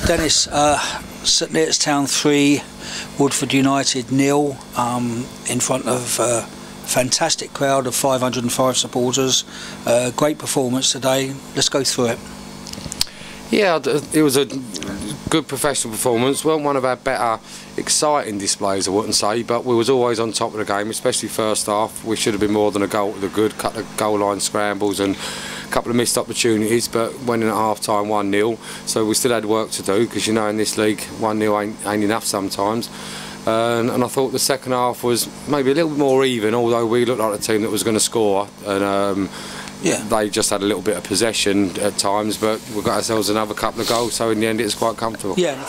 Dennis, St Neots Town 3, Woodford United 0, in front of a fantastic crowd of 505 supporters. Great performance today. Let's go through it. Yeah, it was a good professional performance. Weren't one of our better exciting displays, I wouldn't say, but we was always on top of the game, especially first half. We should have been more than a goal to the good, couple of goal line scrambles and a couple of missed opportunities, but went in at half time 1-0, so we still had work to do, because you know in this league 1-0 ain't enough sometimes. And I thought the second half was maybe a little bit more even, although we looked like a team that was going to score, and yeah, they just had a little bit of possession at times, but we got ourselves another couple of goals, so in the end it was quite comfortable. Yeah.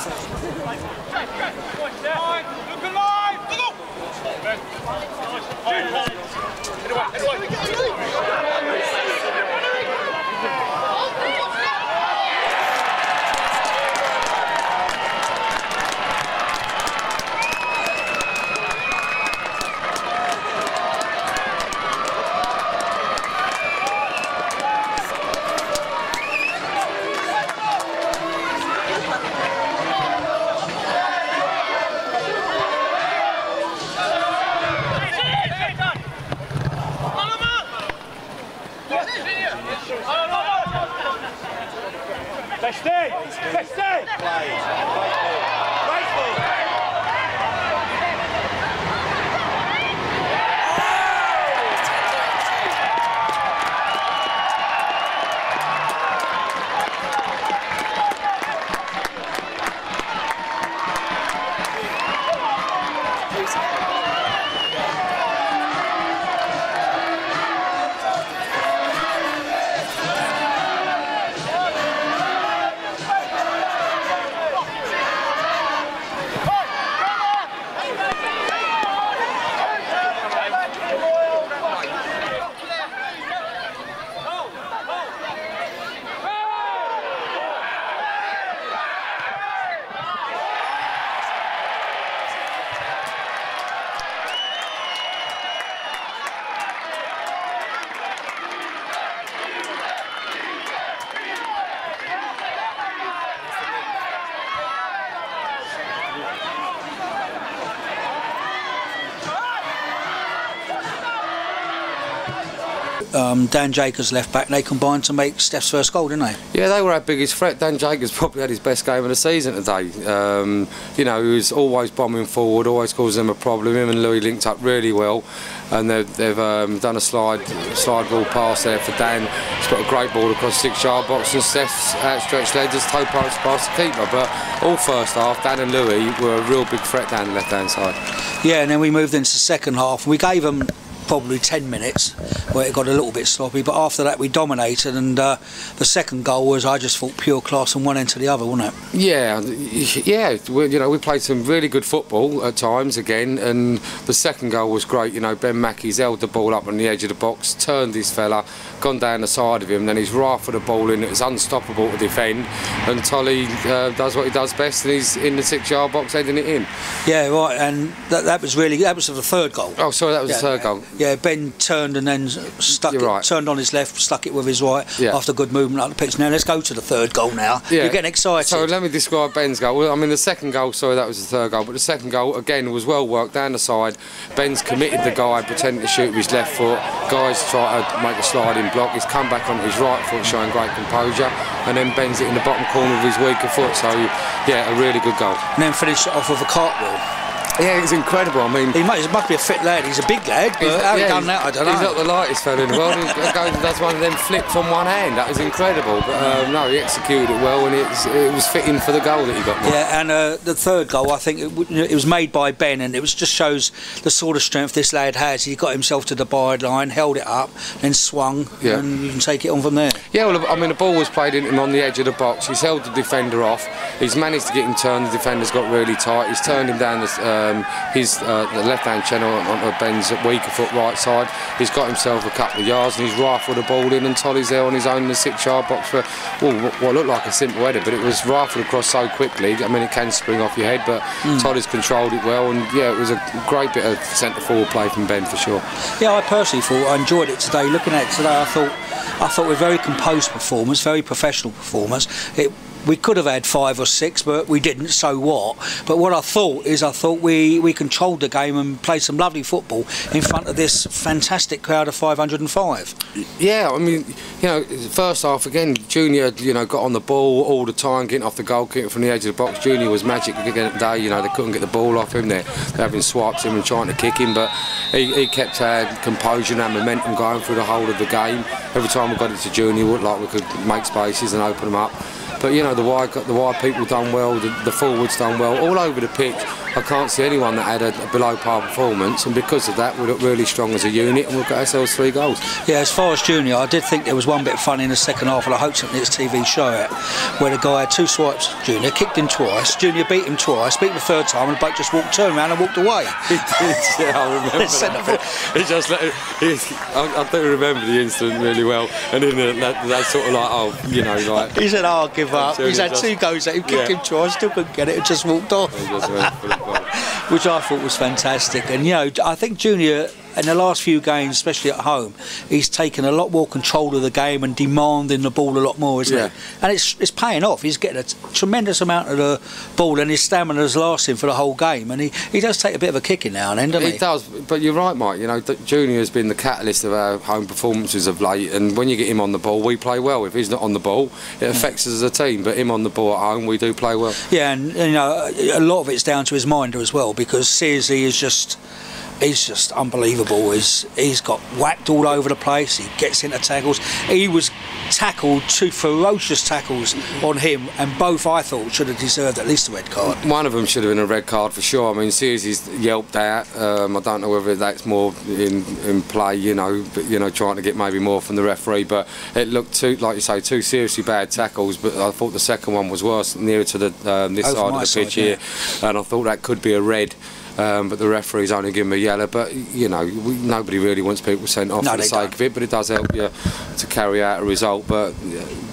Dan Jacobs left back, they combined to make Steph's first goal, didn't they? Yeah, they were our biggest threat. Dan Jacobs probably had his best game of the season today. You know, he was always bombing forward, always causing them a problem. Him and Louis linked up really well, and they've done a slide ball pass there for Dan. He's got a great ball across the 6-yard box, and Steph's outstretched leg just toe punch past the keeper. But all first half, Dan and Louis were a real big threat down the left-hand side. Yeah, and then we moved into the second half. We gave them probably 10 minutes where it got a little bit sloppy, but after that we dominated, and the second goal was, I just thought, pure class from one end to the other, wasn't it? Yeah, you know, we played some really good football at times again, and the second goal was great. You know, Ben Mackey's held the ball up on the edge of the box, turned his fella, gone down the side of him, then he's rifled the ball in. It was unstoppable to defend, and Tolley does what he does best, and he's in the 6-yard box heading it in. Yeah, right, and that was the third goal. Oh, sorry, that was the third goal. Yeah, Ben turned and then turned on his left, stuck it with his right, after good movement up the pitch. Now let's go to the third goal now. Yeah. You're getting excited. So let me describe Ben's goal. Well, I mean, the second goal, sorry, that was the third goal, but the second goal, again, was well worked down the side. Ben's committed the guy, pretending to shoot with his left foot. Guys try to make a sliding block. He's come back on his right foot, showing great composure, and then bends it in the bottom corner of his weaker foot. So, yeah, a really good goal. And then finish it off with a cartwheel. Yeah, it's incredible. I mean, he must be a fit lad. He's a big lad, but how he done that, I don't know. He's not the lightest fella in the world. He goes and does one of them flips on one hand. That was incredible. But no, he executed it well, and it was fitting for the goal that he got. Yeah, and the third goal, I think it was made by Ben, and it just shows the sort of strength this lad has. He got himself to the byline, held it up, then swung, and you can take it on from there. Yeah, well, I mean, the ball was played into him on the edge of the box. He's held the defender off. He's managed to get him turned. The defender's got really tight. He's turned him down the left-hand channel onto Ben's weaker foot right side. He's got himself a couple of yards, and he's rifled the ball in, and Tolley's there on his own in the 6-yard box for what looked like a simple header, but it was rifled across so quickly. I mean, it can spring off your head, but Tolley's controlled it well, and yeah, it was a great bit of centre-forward play from Ben for sure. Yeah, I personally thought I enjoyed it today. Looking at it today, I thought a very composed performance, very professional performance. we could have had 5 or 6, but we didn't, so what? But what I thought is, we controlled the game and played some lovely football in front of this fantastic crowd of 505. Yeah, I mean, you know, first half again, Junior, you know, got on the ball all the time, getting off the goal, getting from the edge of the box. Junior was magic again today. You know, they couldn't get the ball off him. They're having swipes him and trying to kick him, but he kept our composure and our momentum going through the whole of the game. Every time we got it to Junior, it looked like we could make spaces and open them up. But you know, the wide people done well, the forwards done well, all over the pitch. I can't see anyone that had a below par performance, and because of that we look really strong as a unit, and we've got ourselves 3 goals. Yeah, as far as Junior, I did think there was one bit funny in the second half, and I hope SNTFCTV show it, where the guy had 2 swipes. Junior kicked him twice, Junior beat him twice, beat him the 3rd time, and the bloke just turned around and walked away. He did, yeah, I remember that. He just I do remember the incident really well, and then that sort of like, oh, you know, like, he said, oh, I'll give up. He's had 2 goes at him, kicked him twice, still couldn't get it, and just walked off. Which I thought was fantastic. And you know, I think Junior in the last few games, especially at home, he's taken a lot more control of the game and demanding the ball a lot more, isn't he? And it's paying off. He's getting a tremendous amount of the ball, and his stamina's lasting for the whole game. And he does take a bit of a kicking now and then, doesn't he? He does, but you're right, Mike. You know, Junior has been the catalyst of our home performances of late, and when you get him on the ball, we play well. If he's not on the ball, it affects us as a team, but him on the ball at home, we do play well. Yeah, and you know, a lot of it's down to his minder as well, because seriously, he's just unbelievable. He's got whacked all over the place. He gets into tackles. He was tackled, 2 ferocious tackles on him, and both I thought should have deserved at least a red card. One of them should have been a red card for sure. I mean, Sears yelped out. I don't know whether that's more in play, you know, but you know, trying to get maybe more from the referee. But it looked like you say, 2 seriously bad tackles. But I thought the second one was worse, nearer to the this side of the pitch here, and I thought that could be a red. But the referee's only given him a yellow. But you know, nobody really wants people sent off for the sake of it. But it does help you to carry out a result. But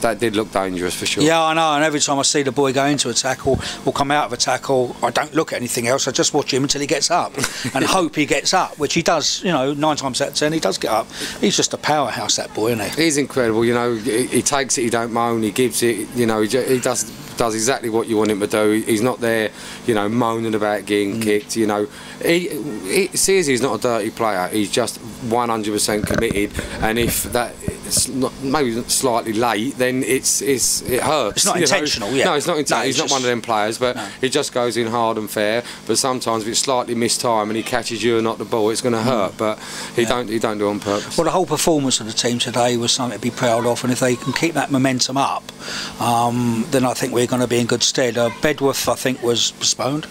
that did look dangerous for sure. Yeah, I know. And every time I see the boy go into a tackle or come out of a tackle, I don't look at anything else. I just watch him until he gets up and hope he gets up, which he does. You know, 9 times out of 10 he does get up. He's just a powerhouse, that boy, isn't he? He's incredible. You know, he takes it. He don't moan. He gives it. You know, he does exactly what you want him to do. He's not there, you know, moaning about getting kicked. You know, he says he's not a dirty player. He's just 100% committed, and if that it's not, maybe slightly late, then it hurts. It's not intentional. Know? Yeah. No, it's not intentional. He's not one of them players, but he just goes in hard and fair. But sometimes if it's slightly missed time and he catches you and not the ball, it's going to hurt. But he don't do it on purpose. Well, the whole performance of the team today was something to be proud of, and if they can keep that momentum up, then I think we're going to be in good stead. Bedworth, I think, was postponed.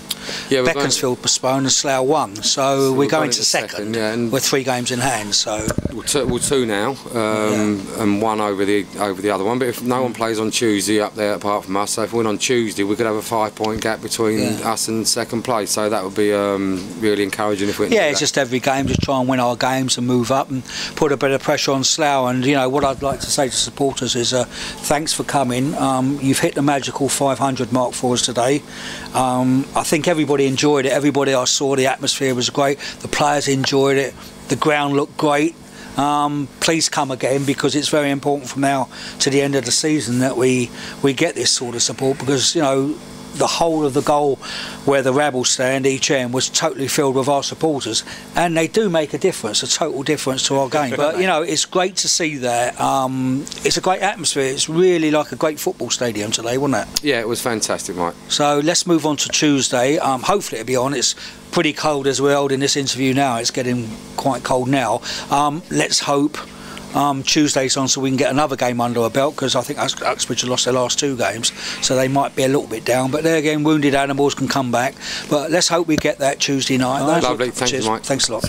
Yeah, Beaconsfield postponed and Slough won. So we're going to second. Yeah, and we're 3 games in hand. So we're 2 now, and 1 over the other one. But if no one plays on Tuesday up there apart from us, so if we win on Tuesday, we could have a 5-point gap between us and second place. So that would be really encouraging if we. Yeah, it's just every game, just try and win our games and move up and put a bit of pressure on Slough. And you know what I'd like to say to supporters is thanks for coming. You've hit the magical 500 mark for us today. I think everybody enjoyed it. Everybody I saw, the atmosphere was great. The players enjoyed it. The ground looked great. Please come again, because it's very important from now to the end of the season that we get this sort of support, because you know the whole of the goal where the rabble stand each end was totally filled with our supporters, and they do make a difference, a total difference to our game. But you know, it's great to see that. It's a great atmosphere. It's really like a great football stadium today, wasn't it? Yeah, it was fantastic, Mike. So let's move on to Tuesday. Hopefully it'll be on. It's pretty cold as we're holding this interview now. It's getting quite cold now. Let's hope Tuesday's on so we can get another game under our belt, because I think Uxbridge have lost their last 2 games, so they might be a little bit down, but there again, wounded animals can come back. But let's hope we get that Tuesday night. Lovely. Thank you, Mike. Thanks a lot.